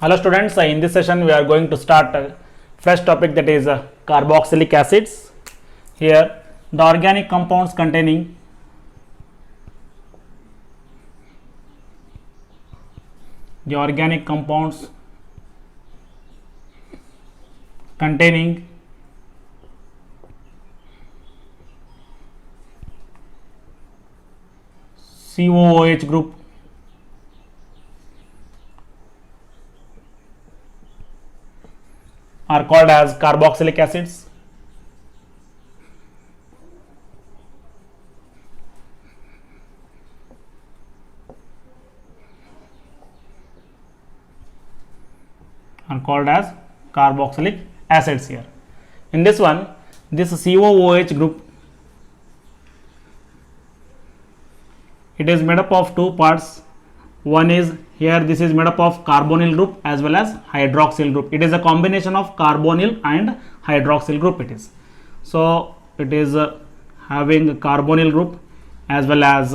Hello students, in this session we are going to start a fresh topic, that is carboxylic acids. Here the organic compounds containing COOH group are called as carboxylic acids. Here. In this one, this COOH group, it is made up of two parts. One is here, this is made up of carbonyl group as well as hydroxyl group. It is a combination of carbonyl and hydroxyl group. It is so it is having a carbonyl group as well as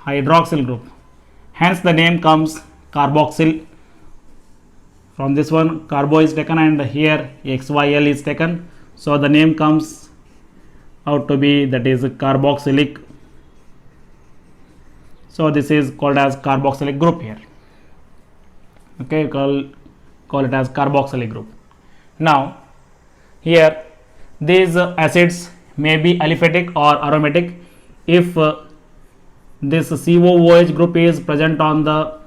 hydroxyl group. Hence the name comes carboxyl. From this one, carbo is taken and here XYL is taken. So the name comes out to be, that is carboxylic. So this is called as carboxylic group here. Okay, call it as carboxylic group. Now here these acids may be aliphatic or aromatic. If this COOH group is present on the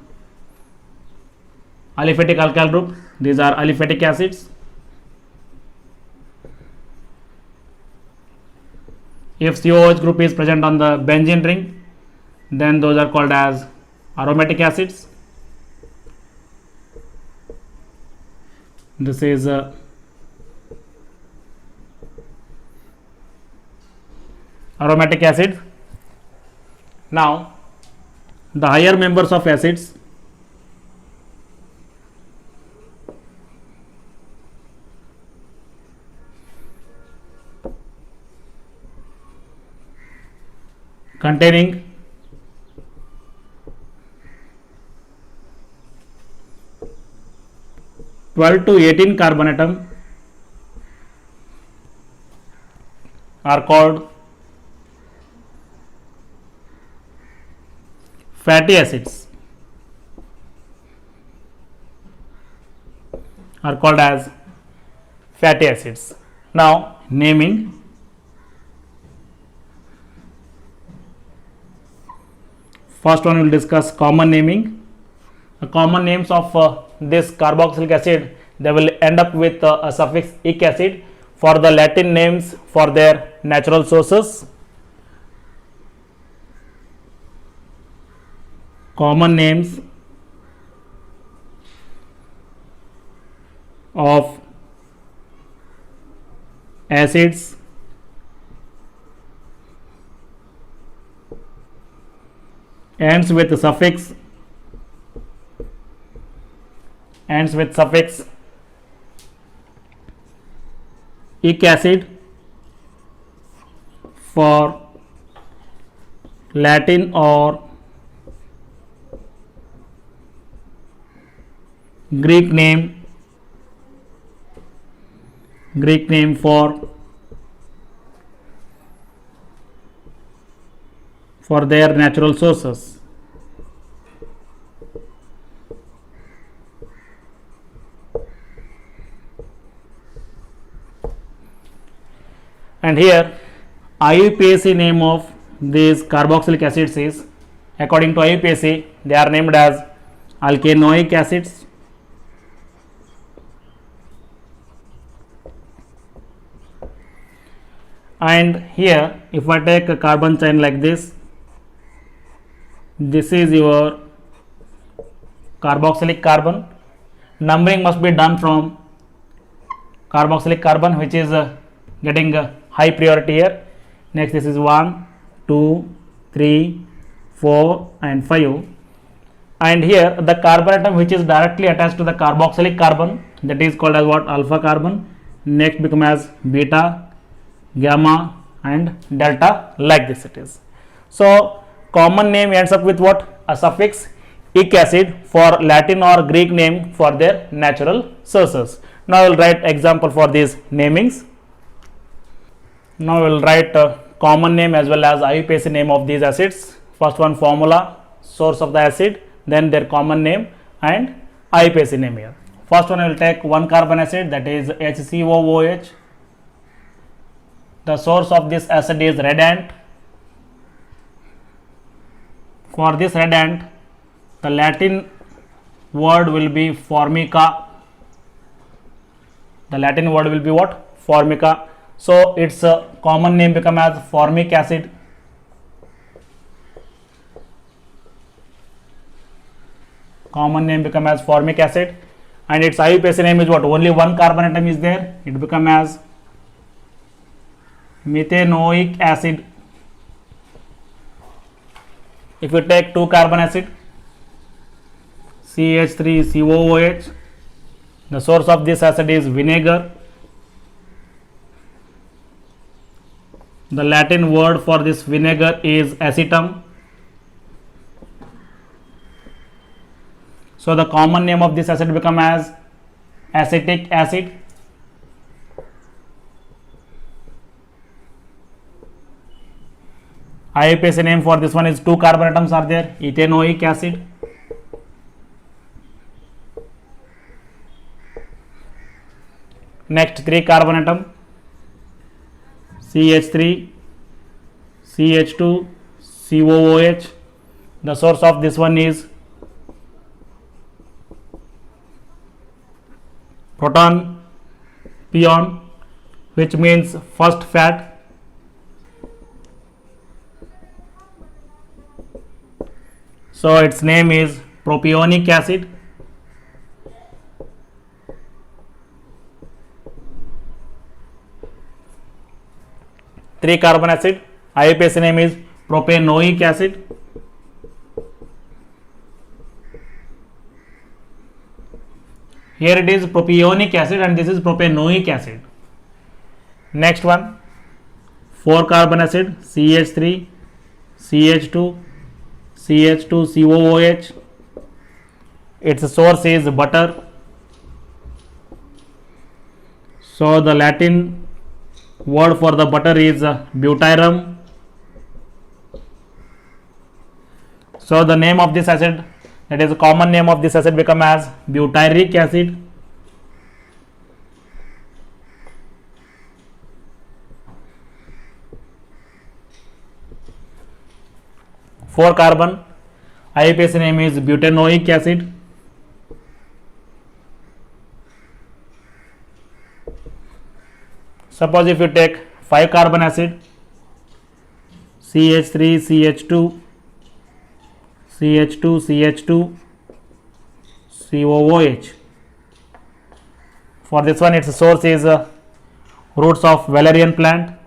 aliphatic alkyl group, these are aliphatic acids. If COOH group is present on the benzene ring, then those are called as aromatic acids. This is aromatic acid. Now the higher members of acids, containing (12 to 18) carbon atom are called fatty acids. Now naming. First one, we will discuss common naming. The common names of this carboxylic acid, they will end up with a suffix ic acid for the Latin names for their natural sources. Common names of acids ends with suffix ic acid for Latin or Greek name for their natural sources. And here IUPAC name of these carboxylic acids is, according to IUPAC, they are named as alkanoic acids, and here if I take a carbon chain like this, this is your carboxylic carbon. Numbering must be done from carboxylic carbon, which is getting high priority here. Next, this is 1, 2, 3, 4 and 5, and here the carbon atom which is directly attached to the carboxylic carbon, that is called as what? Alpha carbon. Next become as beta, gamma and delta, like this it is. So common name ends up with what? a suffix ic acid for Latin or Greek name for their natural sources. Now I will write example for these namings. Now we will write common name as well as IUPAC name of these acids. First one, formula, source of the acid, then their common name and IUPAC name here. First one I will take 1 carbon acid, that is HCOOH. The source of this acid is red ant. For this red ant, the Latin word will be formica. The Latin word will be what? Formica. So its common name become as formic acid. Common name become as formic acid, and its IUPAC name is what? Only 1 carbon atom is there. It become as methanoic acid. If you take 2 carbon acid, CH3COOH, the source of this acid is vinegar. The Latin word for this vinegar is acetum. So the common name of this acid become as acetic acid. IUPAC name for this one is 2 carbon atoms are there, ethanoic acid. Next 3 carbon atom, CH3, CH2, COOH. The source of this one is proton pion, which means first fat. So its name is propionic acid. Three carbon acid, IUPAC name is propanoic acid. Here it is propionic acid and this is propanoic acid. Next one, 4 carbon acid, CH3, CH2, CH2COOH. Its source is butter. So the Latin word for the butter is butyrum. So the name of this acid, that is the common name of this acid, become as butyric acid. Four carbon, IUPAC name is butanoic acid. Suppose if you take 5 carbon acid, CH3, CH2, CH2, CH2, COOH. For this one, its source is roots of valerian plant.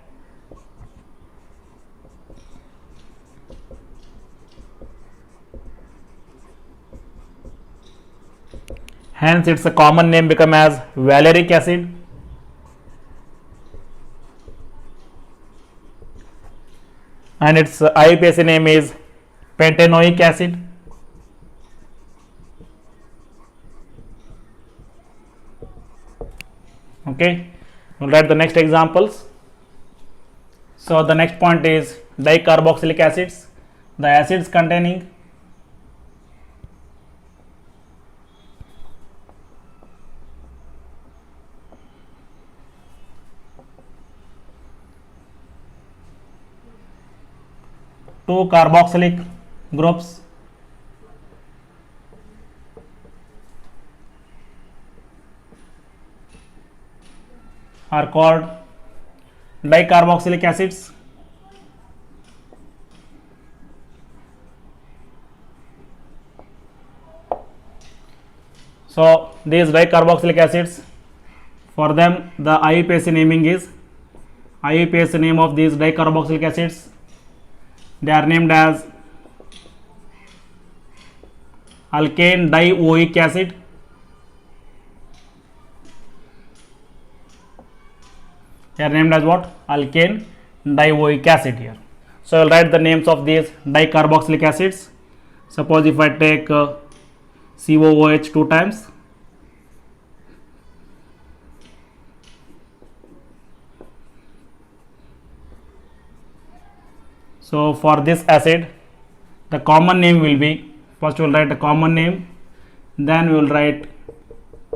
Hence, its common name become as valeric acid. And its IUPAC name is pentanoic acid. Okay, we'll write the next examples. So the next point is dicarboxylic acids. The acids containing two carboxylic groups are called dicarboxylic acids. So these dicarboxylic acids, for them the IUPAC naming is, IUPAC name of these dicarboxylic acids, they are named as alkane dioic acid, they are named as what? Alkane dioic acid here. So I will write the names of these dicarboxylic acids. Suppose if I take COOH 2 times, so for this acid the common name will be, first we will write the common name, then we will write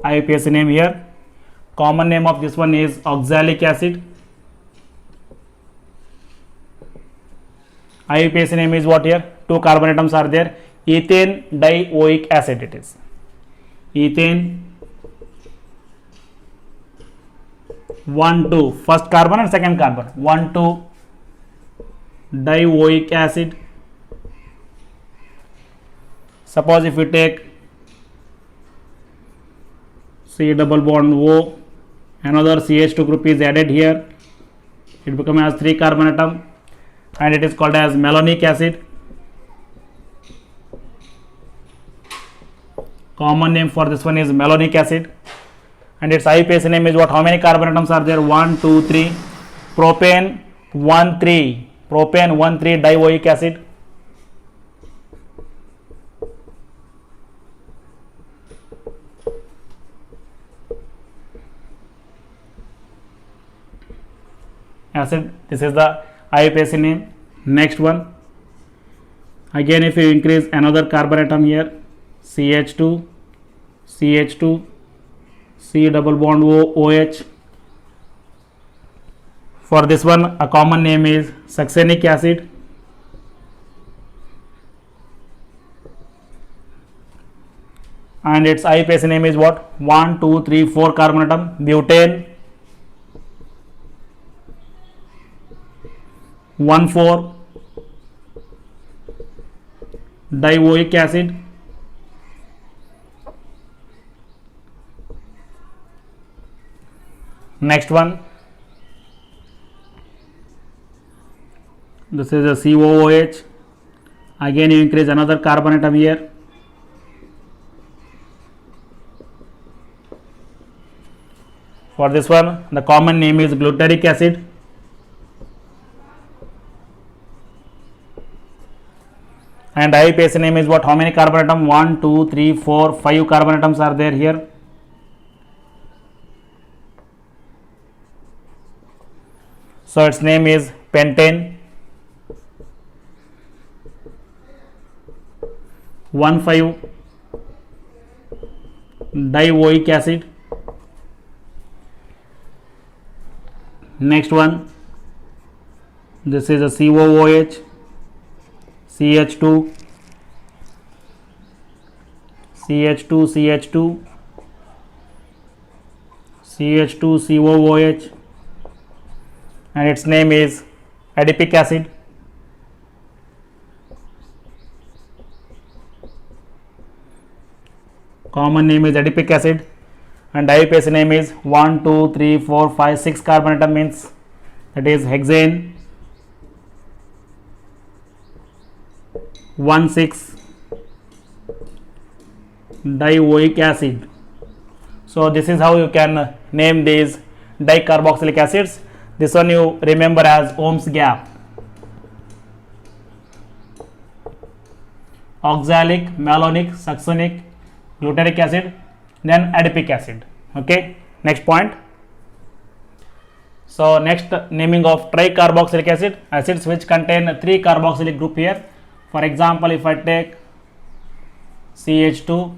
IUPAC name here. Common name of this one is oxalic acid. IUPAC name is what here? 2 carbon atoms are there. Ethane dioic acid it is. Ethane 1 2 first carbon and second carbon 1 2 dioic acid. Suppose if we take C double bond O, another CH2 group is added here, it becomes as 3 carbon atom and it is called as malonic acid. Common name for this one is malonic acid, and its IUPAC name is what? How many carbon atoms are there? 1 2 3. Propane 1 3, propane 1 3 dioic acid. Acid, this is the IUPAC name. Next one, again if you increase another carbon atom here, CH2 CH2 C double bond O OH. For this one a common name is succinic acid. And its IUPAC name is what? 1 2 3 4 carbon atom, butane 1 4 dioic acid. Next one, this is a COOH. Again you increase another carbon atom here. For this one the common name is glutaric acid. And IUPAC name is what? How many carbon atom? 1 2 3 4 5 carbon atoms are there here. So its name is pentane 1 5 dioic acid. Next one, this is a COOH CH2 CH2 CH2 CH2 COOH, and its name is adipic acid. Common name is adipic acid, and IUPAC name is 1 2 3 4 5 6 carbon atom, means that is hexane 1 6 dioic acid. So this is how you can name these dicarboxylic acids. This one you remember as Ohm's gap. Oxalic, malonic, succinic, glutaric acid, then adipic acid. Okay, next point. So next, naming of tricarboxylic acid, acids which contain 3 carboxylic group here. For example, if I take CH2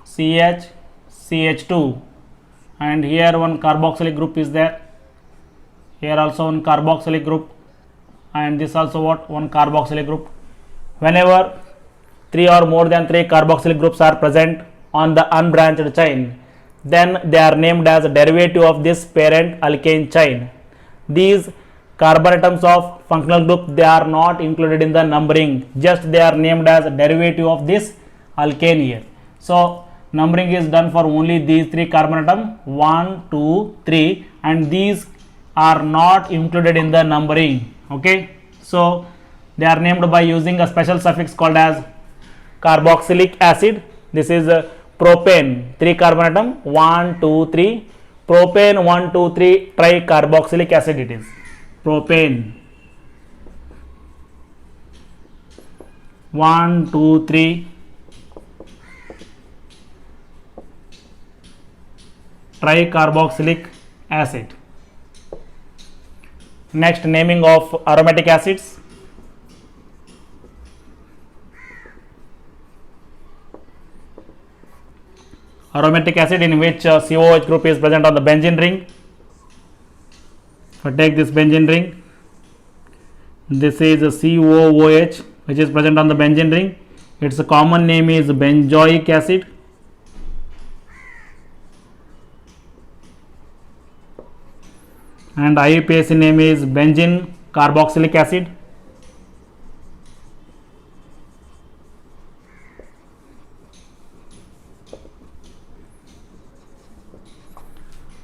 CH CH2, and here one carboxylic group is there, here also one carboxylic group, and this also what? One carboxylic group. Whenever 3 or more than 3 carboxylic groups are present on the unbranched chain, then they are named as a derivative of this parent alkane chain. These carbon atoms of functional group, they are not included in the numbering, just they are named as a derivative of this alkane here. So numbering is done for only these 3 carbon atom 1 2 3, and these are not included in the numbering. Okay, so they are named by using a special suffix called as carboxylic acid. This is propane 3 carbon atom 1 2 3, propane 1 2 3 tricarboxylic acid it is propane. 1, 2, 3. Tricarboxylic acid. Next, naming of aromatic acids. Aromatic acid in which COOH group is present on the benzene ring. If I take this benzene ring, this is a COOH which is present on the benzene ring. Its common name is benzoic acid. And IUPAC name is benzene carboxylic acid.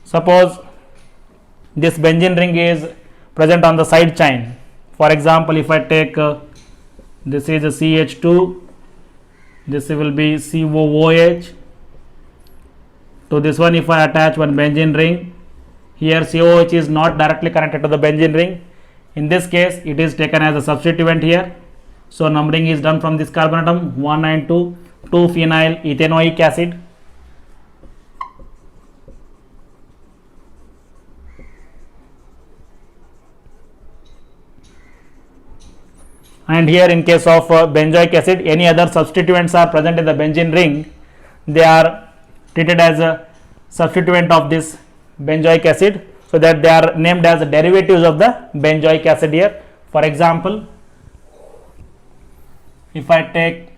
Suppose this benzene ring is present on the side chain. For example, if I take this is a CH2, this will be COOH. To this one, if I attach one benzene ring, here COOH is not directly connected to the benzene ring. In this case, it is taken as a substituent here. So numbering is done from this carbon atom 1 and 2, 2-phenyl ethanoic acid. And here in case of benzoic acid, any other substituents are present in the benzene ring, they are treated as a substituent of this benzoic acid, so that they are named as derivatives of the benzoic acid here. For example, if I take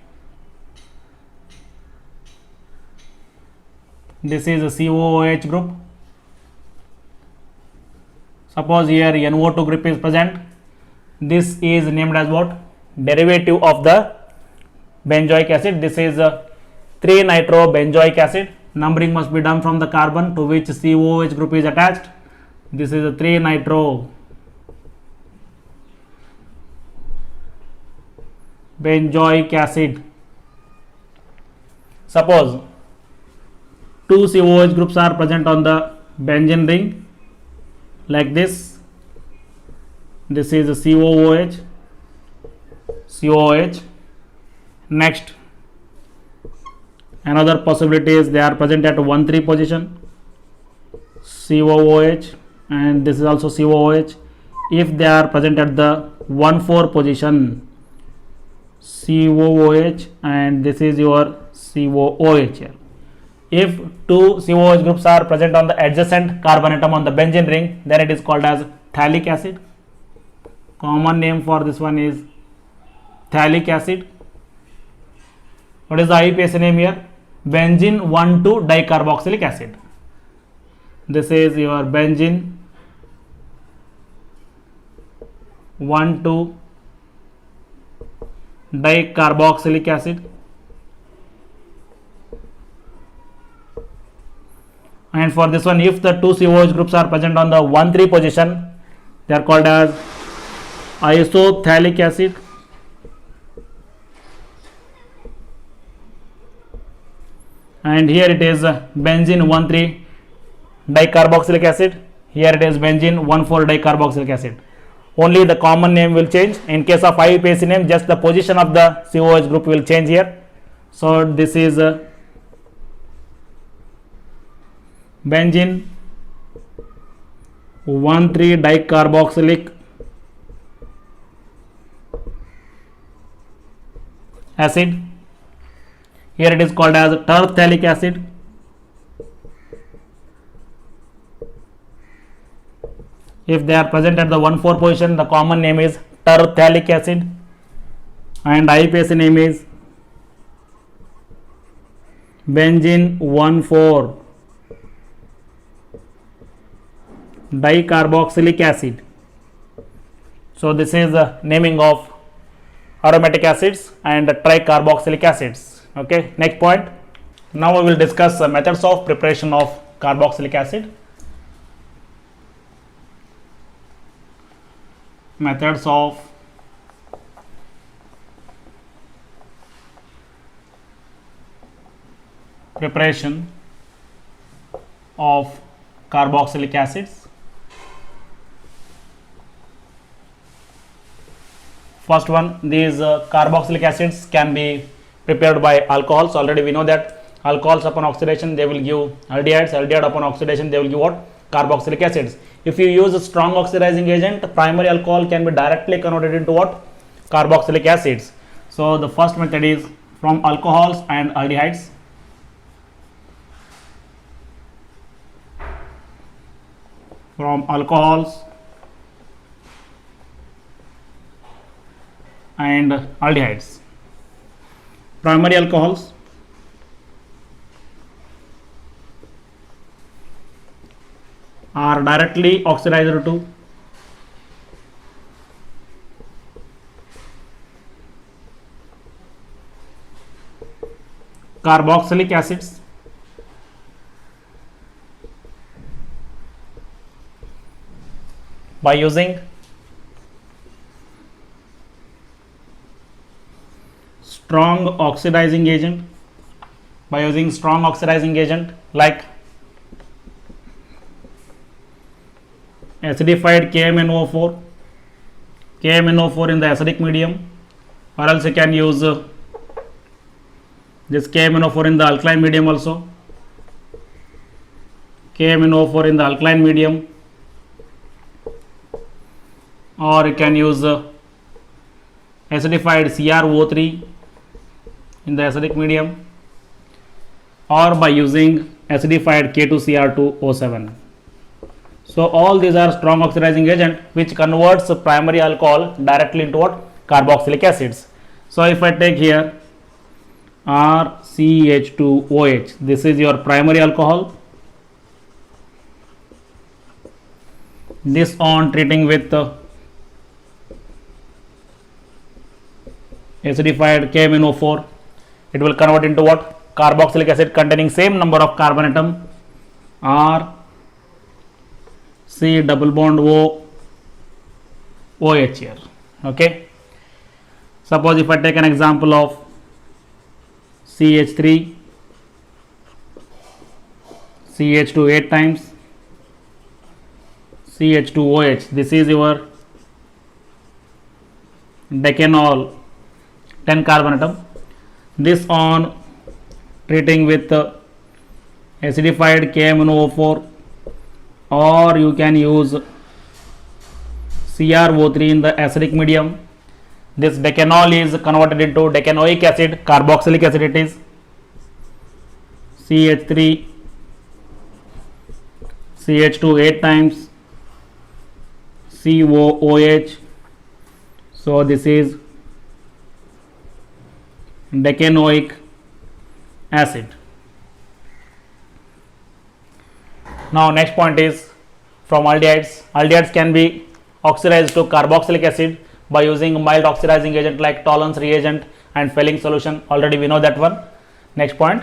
this is a COOH group, suppose here NO2 group is present, this is named as what? Derivative of the benzoic acid. This is 3-nitrobenzoic acid. Numbering must be done from the carbon to which COOH group is attached. This is a 3-nitrobenzoic acid. Suppose 2 COOH groups are present on the benzene ring like this. This is a COOH. Next, another possibility is they are present at 1,3 position, COOH, and this is also COOH. If they are present at the 1,4 position, COOH, and this is your COOH here. If 2 COOH groups are present on the adjacent carbon atom on the benzene ring, then it is called as phthalic acid. Common name for this one is phthalic acid. What is the IUPAC name here? Benzene 1,2-dicarboxylic acid. This is your benzene 1,2-dicarboxylic acid. And for this one, if the 2 COOH groups are present on the 1,3 position, they are called as isophthalic acid. And here it is benzene 1,3-dicarboxylic acid. Here it is benzene 1,4-dicarboxylic acid. Only the common name will change. In case of IUPAC name, just the position of the COOH group will change here. So this is benzene 1,3-dicarboxylic acid. Here it is called as terphthalic acid. If they are present at the 1,4 position, the common name is terphthalic acid, and IUPAC name is benzene 1,4-dicarboxylic acid. So this is the naming of aromatic acids and tricarboxylic acids. Okay, next point. Now we will discuss methods of preparation of carboxylic acid. Methods of preparation of carboxylic acids. First one, these carboxylic acids can be prepared by alcohols. Already we know that alcohols upon oxidation they will give aldehydes, aldehyde upon oxidation they will give what? Carboxylic acids. If you use a strong oxidizing agent, primary alcohol can be directly converted into what? Carboxylic acids. So the first method is from alcohols and aldehydes. From alcohols and aldehydes. Primary alcohols are directly oxidized to carboxylic acids by using strong oxidizing agent like acidified KMnO4 in the acidic medium, or else you can use this KMnO4 in the alkaline medium also. KMnO4 in the alkaline medium, or you can use acidified CrO3 in the acidic medium, or by using acidified K2Cr2O7. So all these are strong oxidizing agent which converts primary alcohol directly into what? Carboxylic acids. So if I take here RCH2OH, this is your primary alcohol. This on treating with acidified KMnO4, it will convert into what? Carboxylic acid containing same number of carbon atom, R C double bond O OH here. Okay. Suppose if I take an example of CH3 CH2 8 times CH2OH, this is your decanol 10 carbon atom. This on treating with acidified KMnO4, or you can use CrO3 in the acidic medium. This decanol is converted into decanoic acid, carboxylic acid it is, CH3 CH2 8 times COOH. So this is decanoic acid. Now next point is from aldehydes. Aldehydes can be oxidized to carboxylic acid by using mild oxidizing agent like Tollens reagent and Fehling solution. Already we know that one. Next point.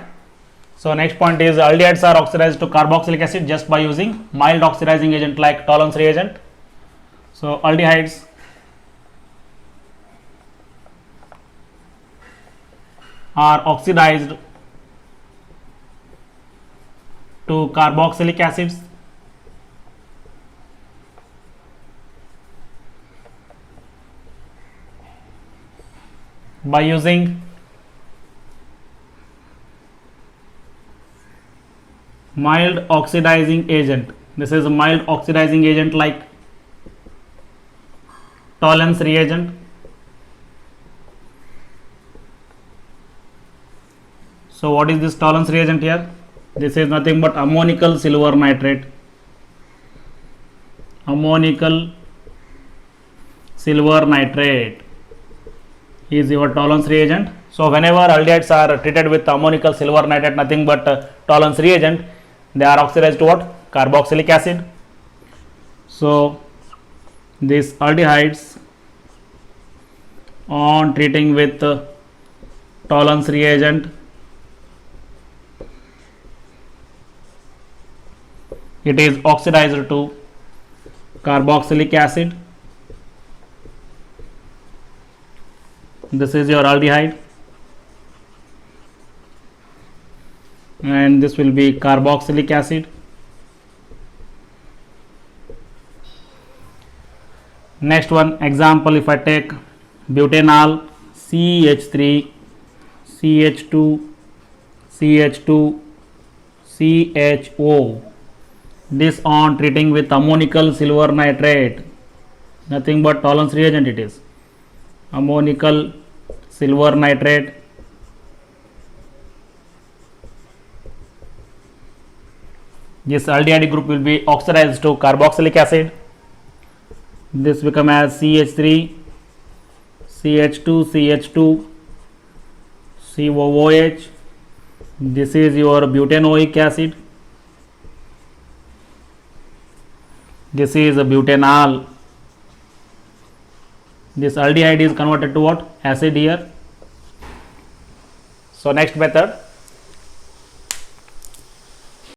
So next point is aldehydes are oxidized to carboxylic acid just by using mild oxidizing agent like Tollens reagent. So aldehydes are oxidized to carboxylic acids by using mild oxidizing agent. This is a mild oxidizing agent like Tollens reagent. So what is this Tollens reagent here? This is nothing but ammonical silver nitrate. Ammonical silver nitrate is your Tollens reagent. So whenever aldehydes are treated with ammonical silver nitrate, nothing but Tollens reagent, they are oxidized to what? Carboxylic acid. So these aldehydes on treating with Tollens reagent, it is oxidized to carboxylic acid. This is your aldehyde and this will be carboxylic acid. Next one example, if I take butanol, CH3, CH2, CH2, CHO. This on treating with ammonical silver nitrate, nothing but Tollens reagent it is. Ammonical silver nitrate. This aldehyde group will be oxidized to carboxylic acid. This become as CH3, CH2, CH2, COOH. This is your butanoic acid. This is a butanol. This aldehyde is converted to what? Acid here. So next method,